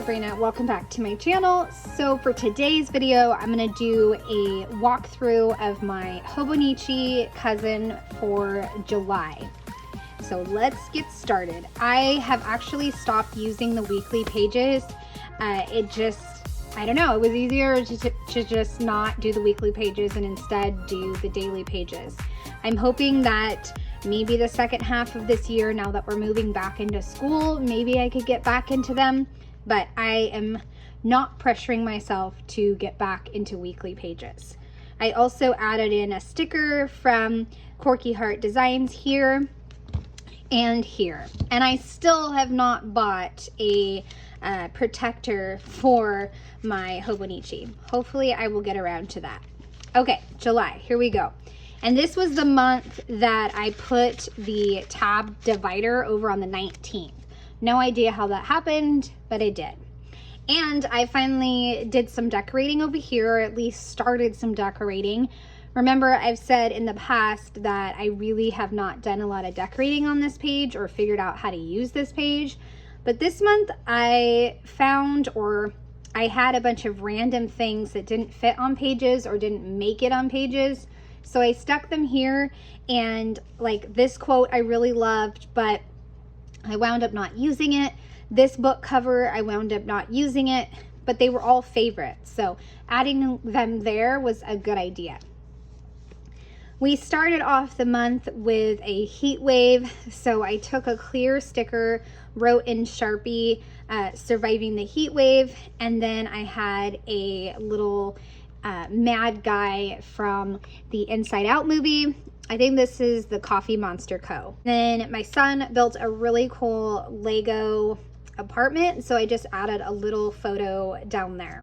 Sabrina. Welcome back to my channel. So for today's video, I'm going to do a walkthrough of my Hobonichi Cousin for July. So let's get started. I have actually stopped using the weekly pages. I don't know, it was easier to just not do the weekly pages and instead do the daily pages. I'm hoping that maybe the second half of this year, now that we're moving back into school, maybe I could get back into them, but I am not pressuring myself to get back into weekly pages. I also added in a sticker from QuirkyHeart Designs here and here, and I still have not bought a protector for my Hobonichi. Hopefully I will get around to that. Okay, July, here we go. And this was the month that I put the tab divider over on the 19th. No idea how that happened, but I did. And I finally did some decorating over here, or at least started some decorating. Remember, I've said in the past that I really have not done a lot of decorating on this page or figured out how to use this page. But this month I found, or I had a bunch of random things that didn't fit on pages or didn't make it on pages. So I stuck them here, and like this quote I really loved, but I wound up not using it. This book cover, I wound up not using it, but they were all favorites. So adding them there was a good idea. We started off the month with a heat wave. So I took a clear sticker, wrote in Sharpie, surviving the heat wave. And then I had a little mad guy from the Inside Out movie. I think this is the Coffee Monster Co. Then my son built a really cool Lego apartment, so I just added a little photo down there.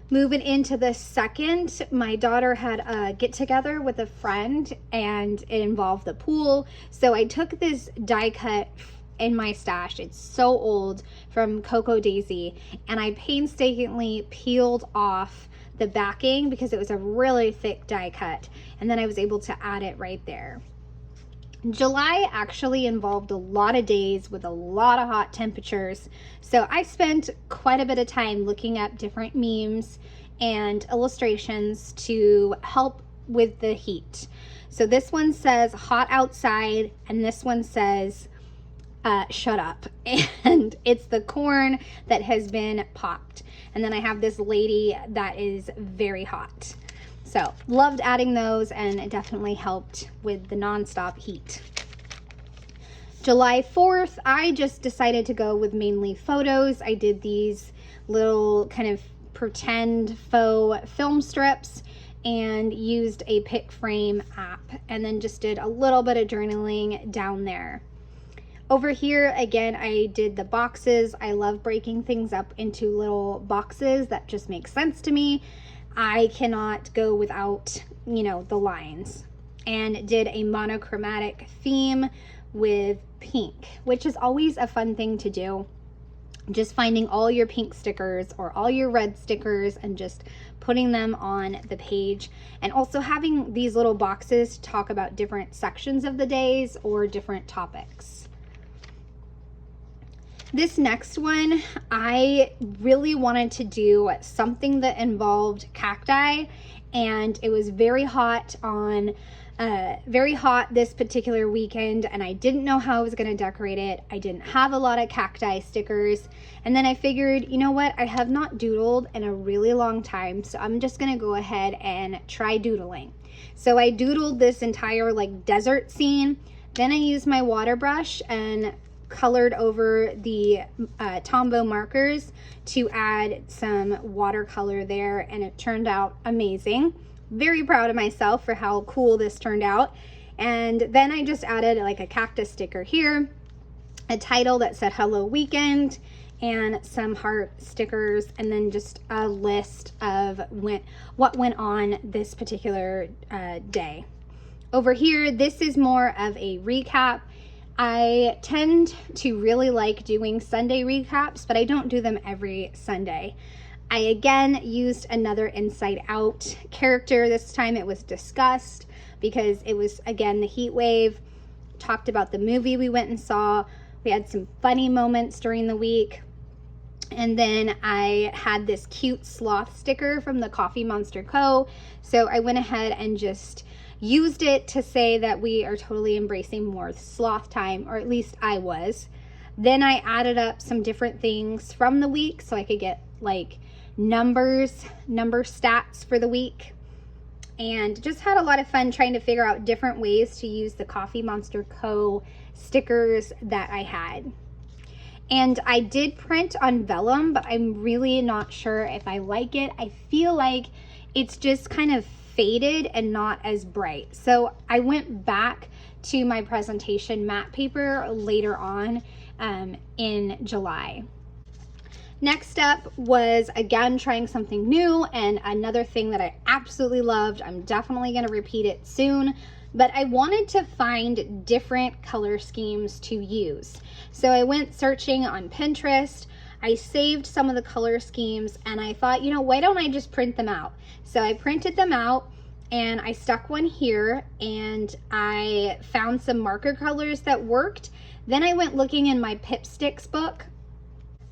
Moving into the second, my daughter had a get together with a friend and it involved the pool. So I took this die cut in my stash, it's so old, from Cocoa Daisy, and I painstakingly peeled off the backing because it was a really thick die cut, and then I was able to add it right there. July actually involved a lot of days with a lot of hot temperatures, so I spent quite a bit of time looking up different memes and illustrations to help with the heat. So this one says hot outside, and this one says shut up, and it's the corn that has been popped. And then I have this lady that is very hot. So loved adding those, and it definitely helped with the nonstop heat. July 4th, I just decided to go with mainly photos. I did these little kind of pretend faux film strips and used a pick frame app, and then just did a little bit of journaling down there. Over here, again, I did the boxes. I love breaking things up into little boxes. That just makes sense to me. I cannot go without, you know, the lines. And did a monochromatic theme with pink, which is always a fun thing to do. Just finding all your pink stickers or all your red stickers and just putting them on the page. And also having these little boxes to talk about different sections of the days or different topics. This next one, I really wanted to do something that involved cacti, and it was very hot this particular weekend, and I didn't know how I was going to decorate it. I didn't have a lot of cacti stickers, and then I figured, you know what, I have not doodled in a really long time, so I'm just going to go ahead and try doodling. So I doodled this entire like desert scene. Then I used my water brush and colored over the Tombow markers to add some watercolor there, and it turned out amazing. Very proud of myself for how cool this turned out. And then I just added like a cactus sticker here, a title that said hello weekend, and some heart stickers, and then just a list of what went on this particular day. Over here, this is more of a recap. I tend to really like doing Sunday recaps, but I don't do them every Sunday. I again used another Inside Out character. This time it was Disgust, because it was again the heat wave. Talked about the movie we went and saw. We had some funny moments during the week. And then I had this cute sloth sticker from the Coffee Monster Co. So I went ahead and just used it to say that we are totally embracing more sloth time, or at least I was. Then I added up some different things from the week so I could get like number stats for the week, and just had a lot of fun trying to figure out different ways to use the Coffee Monster Co. stickers that I had. And I did print on vellum, but I'm really not sure if I like it. I feel like it's just kind of faded and not as bright. So I went back to my presentation matte paper later on in July. Next up was, again, trying something new, and another thing that I absolutely loved. I'm definitely going to repeat it soon, but I wanted to find different color schemes to use. So I went searching on Pinterest. I saved some of the color schemes, and I thought, you know, why don't I just print them out? So I printed them out, and I stuck one here, and I found some marker colors that worked. Then I went looking in my Pip Sticks book.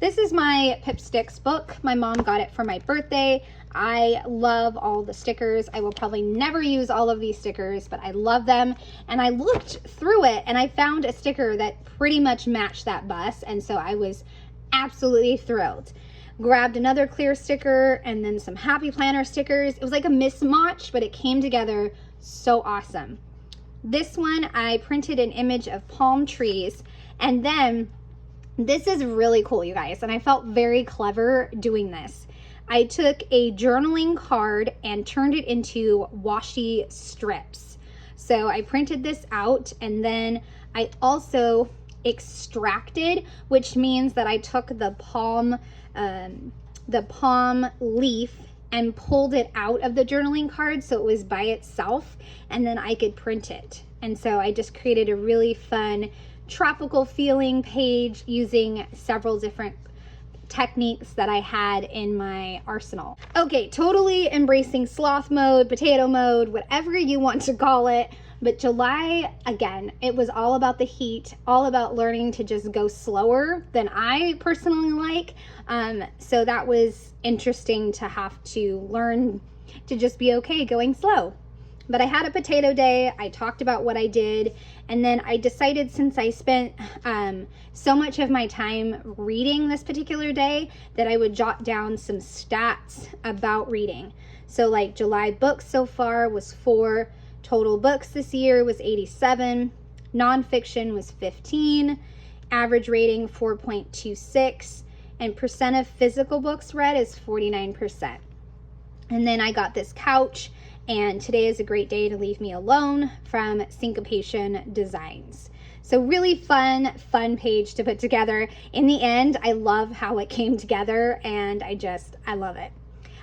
This is my Pip Sticks book. My mom got it for my birthday. I love all the stickers. I will probably never use all of these stickers, but I love them. And I looked through it and I found a sticker that pretty much matched that bus. And so I was absolutely thrilled. Grabbed another clear sticker and then some Happy Planner stickers. It was like a mismatch, but it came together so awesome. This one, I printed an image of palm trees, and then this is really cool, you guys, and I felt very clever doing this. I took a journaling card and turned it into washi strips. So I printed this out, and then I also extracted, which means that I took the palm leaf and pulled it out of the journaling card so it was by itself, and then I could print it. And so I just created a really fun tropical feeling page using several different techniques that I had in my arsenal. Okay, totally embracing sloth mode, potato mode, whatever you want to call it. But July, again, it was all about the heat, all about learning to just go slower than I personally like. So that was interesting to have to learn to just be okay going slow. But I had a potato day. I talked about what I did, and then I decided, since I spent so much of my time reading this particular day, that I would jot down some stats about reading. So like July books so far was 4, total books this year was 87, nonfiction was 15, average rating 4.26, and percent of physical books read is 49%. And then I got this couch, and today is a great day to leave me alone from Syncopation Designs. So really fun page to put together. In the end, I love how it came together, and I love it.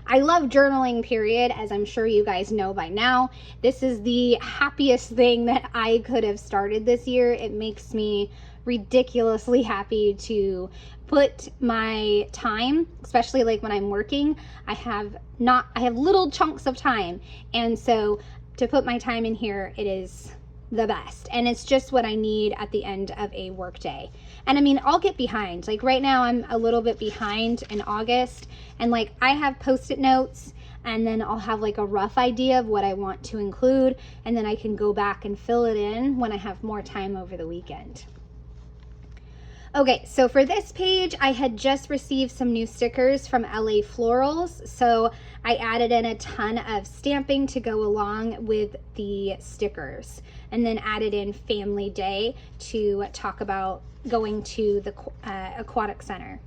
I love journaling, period, as I'm sure you guys know by now. This is the happiest thing that I could have started this year. It makes me ridiculously happy to put my time, especially like when I'm working. I have little chunks of time, and so to put my time in here, it is the best, and it's just what I need at the end of a work day. And I mean, I'll get behind. Like right now, I'm a little bit behind in August, and like I have post-it notes, and then I'll have like a rough idea of what I want to include, and then I can go back and fill it in when I have more time over the weekend. Okay, so for this page, I had just received some new stickers from LA Florals, so I added in a ton of stamping to go along with the stickers, and then added in Family Day to talk about going to the aquatic center.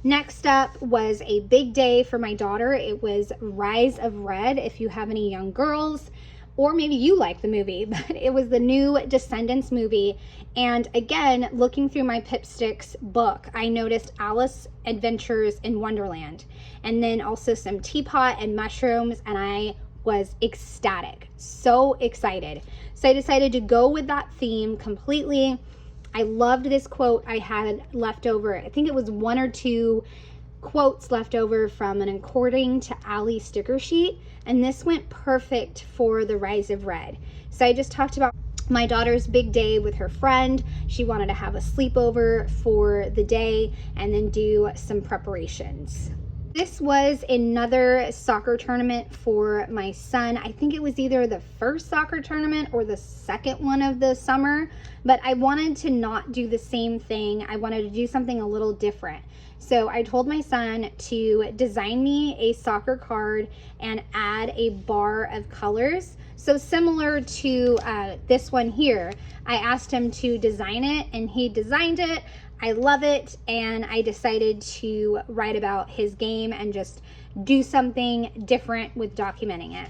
Next up was a big day for my daughter. It was Rise of Red, if you have any young girls, or maybe you like the movie, but it was the new Descendants movie. And again, looking through my Pip Sticks book, I noticed Alice Adventures in Wonderland, and then also some teapot and mushrooms, and I was ecstatic, so excited. So I decided to go with that theme completely. I loved this quote I had left over. I think it was 1 or 2 quotes left over from an According to Ally sticker sheet, and this went perfect for the Rise of Red. So I just talked about my daughter's big day with her friend. She wanted to have a sleepover for the day and then do some preparations. This was another soccer tournament for my son. I think it was either the first soccer tournament or the second one of the summer, but I wanted to not do the same thing. I wanted to do something a little different. So I told my son to design me a soccer card and add a bar of colors. So similar to this one here, I asked him to design it and he designed it. I love it, and I decided to write about his game and just do something different with documenting it.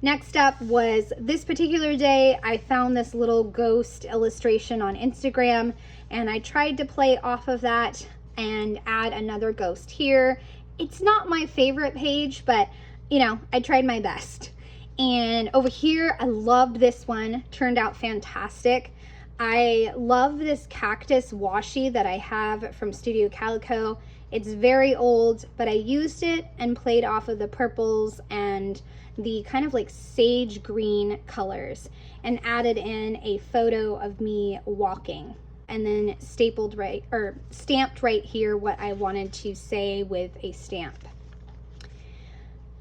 Next up was this particular day. I found this little ghost illustration on Instagram, and I tried to play off of that and add another ghost here. It's not my favorite page, but you know, I tried my best. And over here, I loved this one, turned out fantastic. I love this cactus washi that I have from Studio Calico. It's very old, but I used it and played off of the purples and the kind of like sage green colors and added in a photo of me walking, and then stamped right here what I wanted to say with a stamp.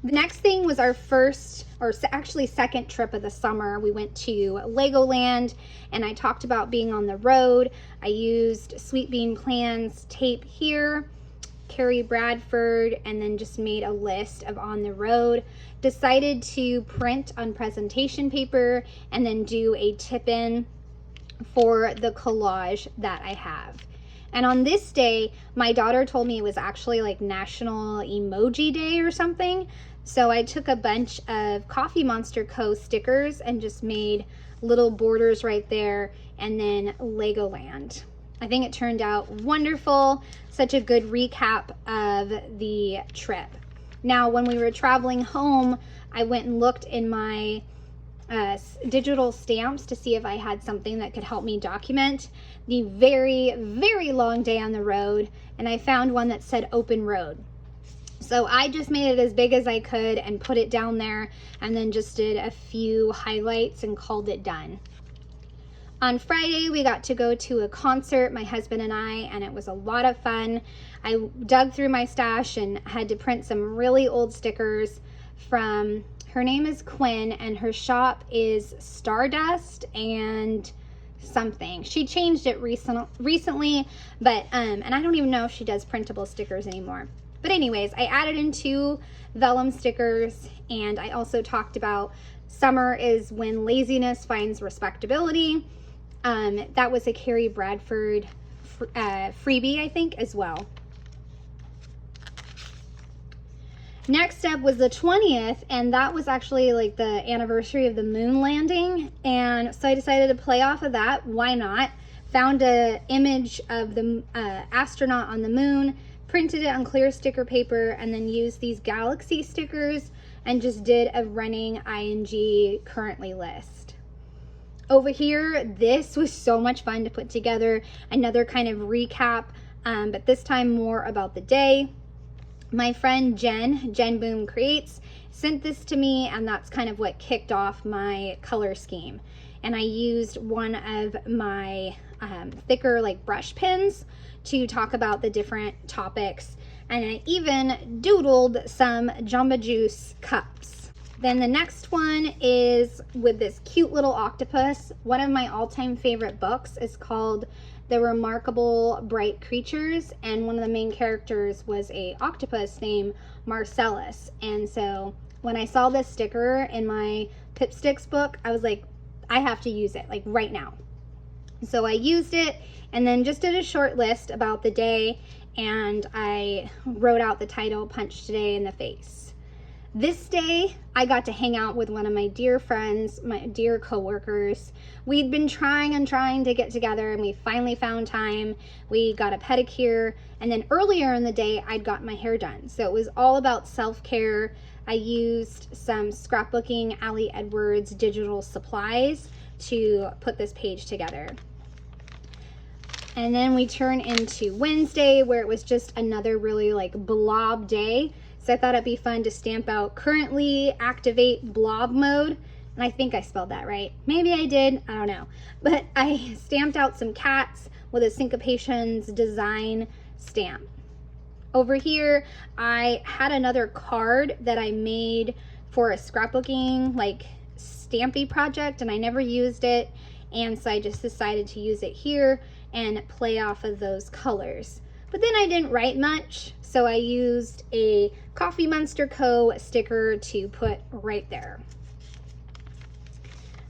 The next thing was our first, or actually second trip of the summer. We went to Legoland, and I talked about being on the road. I used Sweet Bean Plans tape here, Carrie Bradford, and then just made a list of on the road. Decided to print on presentation paper and then do a tip-in for the collage that I have. And on this day, my daughter told me it was actually like National Emoji Day or something. So I took a bunch of Coffee Monster Co. stickers and just made little borders right there, and then Legoland. I think it turned out wonderful. Such a good recap of the trip. Now, when we were traveling home, I went and looked in my digital stamps to see if I had something that could help me document the very, very long day on the road, and I found one that said open road. So I just made it as big as I could and put it down there, and then just did a few highlights and called it done. On Friday, we got to go to a concert, my husband and I, and it was a lot of fun. I dug through my stash and had to print some really old stickers from, her name is Quinn, and her shop is Stardust and something. She changed it recently, but and I don't even know if she does printable stickers anymore. But anyways, I added in 2 vellum stickers, and I also talked about summer is when laziness finds respectability. That was a Carrie Bradford freebie, I think, as well. Next up was the 20th, and that was actually like the anniversary of the moon landing, and so I decided to play off of that. Why not? Found an image of the astronaut on the moon, printed it on clear sticker paper, and then used these galaxy stickers and just did a running ing currently list. Over here, this was so much fun to put together. Another kind of recap, but this time more about the day. My friend Jen Boom Creates, sent this to me, and that's kind of what kicked off my color scheme. And I used one of my thicker like brush pens to talk about the different topics, and I even doodled some Jamba Juice cups. Then the next one is with this cute little octopus. One of my all-time favorite books is called The Remarkable Bright Creatures, and one of the main characters was a octopus named Marcellus. And so when I saw this sticker in my Pipsticks book, I was like, I have to use it, like right now. So I used it and then just did a short list about the day, and I wrote out the title, Punch Today in the Face. This day, I got to hang out with one of my dear friends, my dear coworkers. We'd been trying to get together, and we finally found time. We got a pedicure, and then earlier in the day, I'd got my hair done. So it was all about self-care. I used some scrapbooking Allie Edwards digital supplies to put this page together. And then we turn into Wednesday, where it was just another really like blob day. So I thought it'd be fun to stamp out currently activate blob mode And I think I spelled that right. Maybe I did, I don't know. But I stamped out some cats with a Syncopation Design stamp. Over here, I had another card that I made for a scrapbooking, like, stampy project, and I never used it. And so I just decided to use it here and play off of those colors. But then I didn't write much, so I used a Coffee Monster Co. sticker to put right there.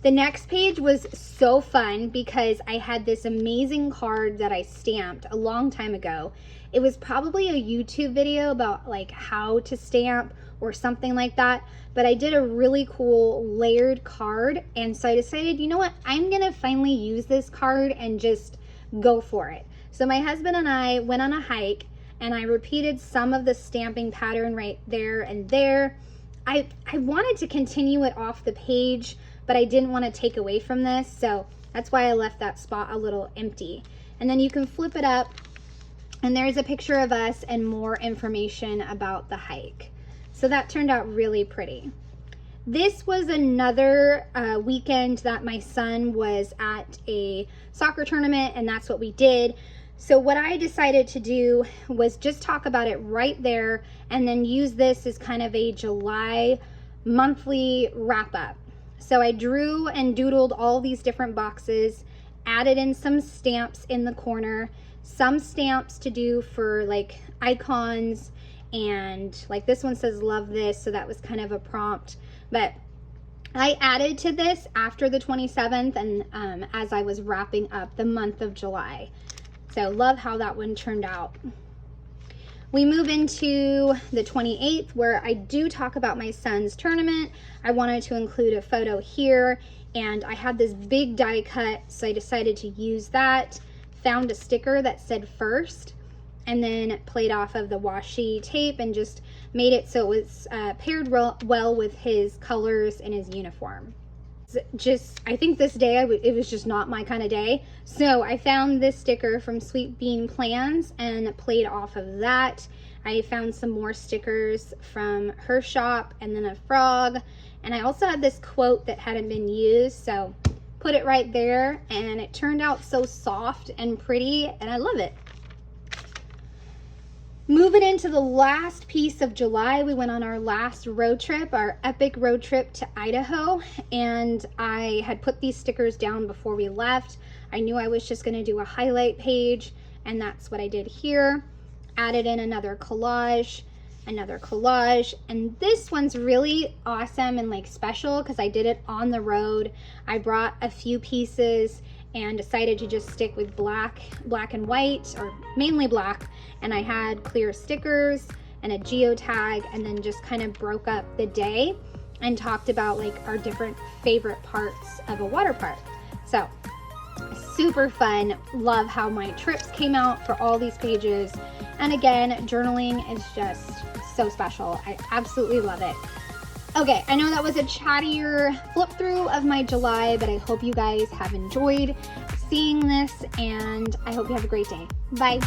The next page was so fun because I had this amazing card that I stamped a long time ago. It was probably a YouTube video about like how to stamp or something like that, but I did a really cool layered card, and so I decided, you know what, I'm gonna finally use this card and just go for it. So my husband and I went on a hike, and I repeated some of the stamping pattern right there and there. I wanted to continue it off the page, but I didn't want to take away from this, so that's why I left that spot a little empty. And then you can flip it up, and there's a picture of us and more information about the hike. So that turned out really pretty. This was another weekend that my son was at a soccer tournament, and that's what we did. So what I decided to do was just talk about it right there and then use this as kind of a July monthly wrap up. So I drew and doodled all these different boxes, added in some stamps in the corner, some stamps to do for like icons, and like this one says love this, so that was kind of a prompt. But I added to this after the 27th and as I was wrapping up the month of July. So love how that one turned out. We move into the 28th, where I do talk about my son's tournament. I wanted to include a photo here, and I had this big die cut, so I decided to use that. Found a sticker that said first, and then played off of the washi tape and just made it so it was paired well with his colors and his uniform. Just, I think this day it was just not my kind of day, so I found this sticker from Sweet Bean Plans and played off of that. I found some more stickers from her shop and then a frog, and I also had this quote that hadn't been used, so put it right there, and it turned out so soft and pretty, and I love it. Moving into the last piece of July, we went on our last road trip, our epic road trip to Idaho, and I had put these stickers down before we left. I knew I was just going to do a highlight page, and that's what I did here. Added in another collage, and this one's really awesome and like special because I did it on the road. I brought a few pieces and decided to just stick with black and white, or mainly black, and I had clear stickers and a geotag, and then just kind of broke up the day and talked about like our different favorite parts of a water park. So super fun. Love how my trips came out for all these pages, and again, journaling is just so special. I absolutely love it. Okay, I know that was a chattier flip through of my July, but I hope you guys have enjoyed seeing this, and I hope you have a great day. Bye.